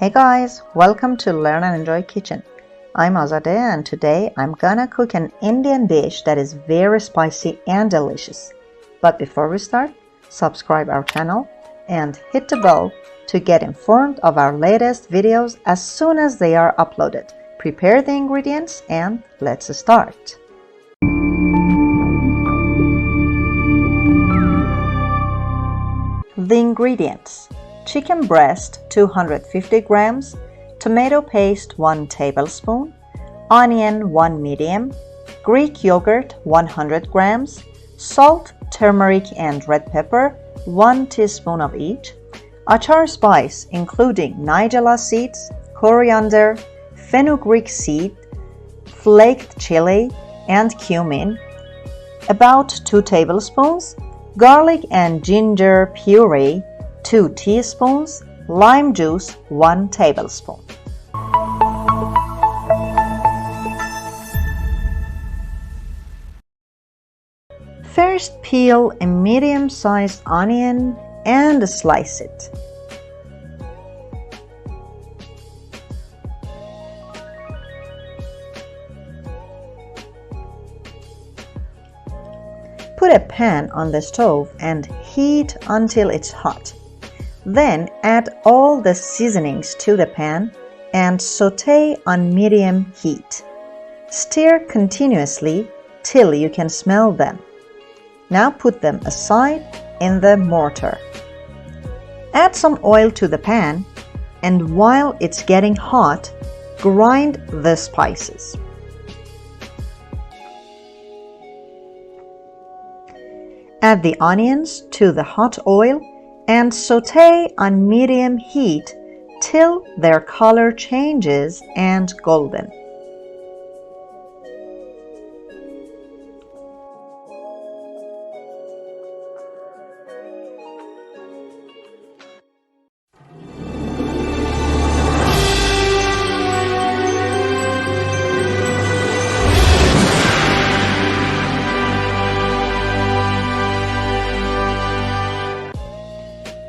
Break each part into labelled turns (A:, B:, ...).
A: Hey guys, welcome to Learn and Enjoy Kitchen. I'm Azadeh and today I'm gonna cook an Indian dish that is very spicy and delicious. But before we start, subscribe our channel and hit the bell to get informed of our latest videos as soon as they are uploaded. Prepare the ingredients and let's start. The ingredients: chicken breast 250 grams, tomato paste 1 tablespoon, onion 1 medium, Greek yogurt 100 grams, salt, turmeric and red pepper 1 teaspoon of each, Achar spice including nigella seeds, coriander, fenugreek seed, flaked chili and cumin, about 2 tablespoons, garlic and ginger puree 2 teaspoons, lime juice 1 tablespoon. First, peel a medium-sized onion and slice it. Put a pan on the stove and heat until it's hot. Then add all the seasonings to the pan and saute on medium heat. Stir continuously till you can smell them. Now put them aside in the mortar. Add some oil to the pan and while it's getting hot, grind the spices. Add the onions to the hot oil and saute on medium heat till their color changes and golden.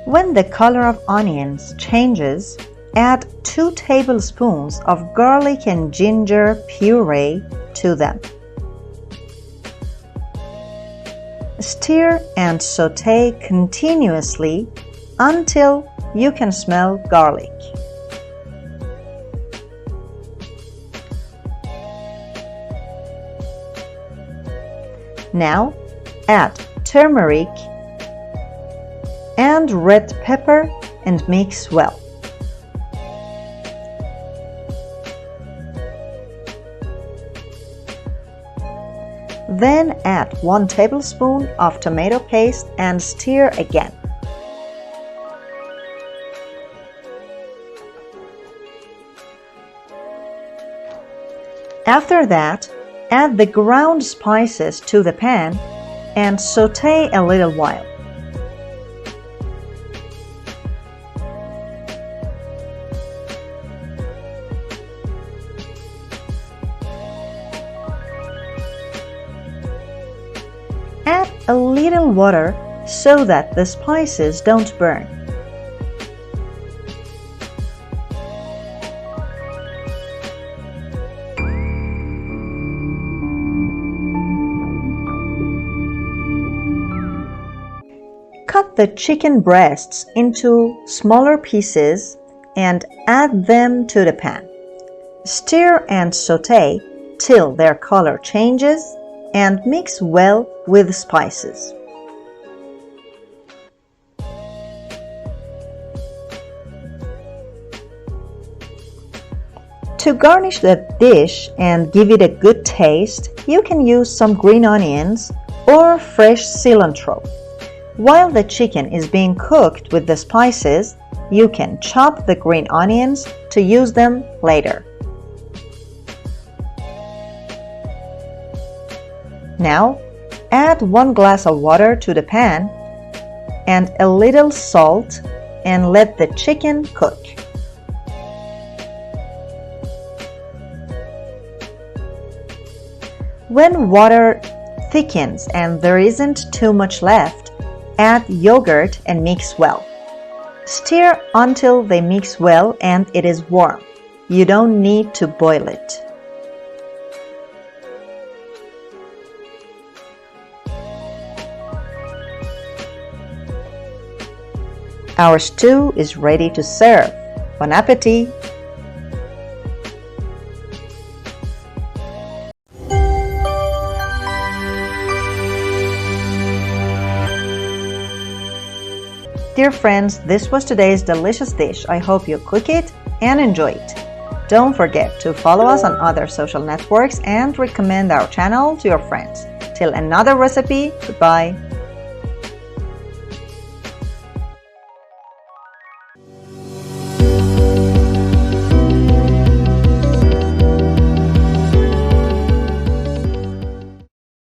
A: When the color of onions changes, add 2 tablespoons of garlic and ginger puree to them. Stir and saute continuously until you can smell garlic. Now add turmeric and red pepper and mix well. Then add 1 tablespoon of tomato paste and stir again. After that, add the ground spices to the pan and saute a little while. Add a little water so that the spices don't burn. Cut the chicken breasts into smaller pieces and add them to the pan. Stir and saute till their color changes and mix well with spices. To garnish the dish and give it a good taste, you can use some green onions or fresh cilantro. While the chicken is being cooked with the spices, you can chop the green onions to use them later. Now, add 1 glass of water to the pan and a little salt and let the chicken cook. When water thickens and there isn't too much left, add yogurt and mix well. Stir until they mix well and it is warm. You don't need to boil it. Our stew is ready to serve. Bon appetit! Dear friends, this was today's delicious dish. I hope you cook it and enjoy it. Don't forget to follow us on other social networks and recommend our channel to your friends. Till another recipe, goodbye.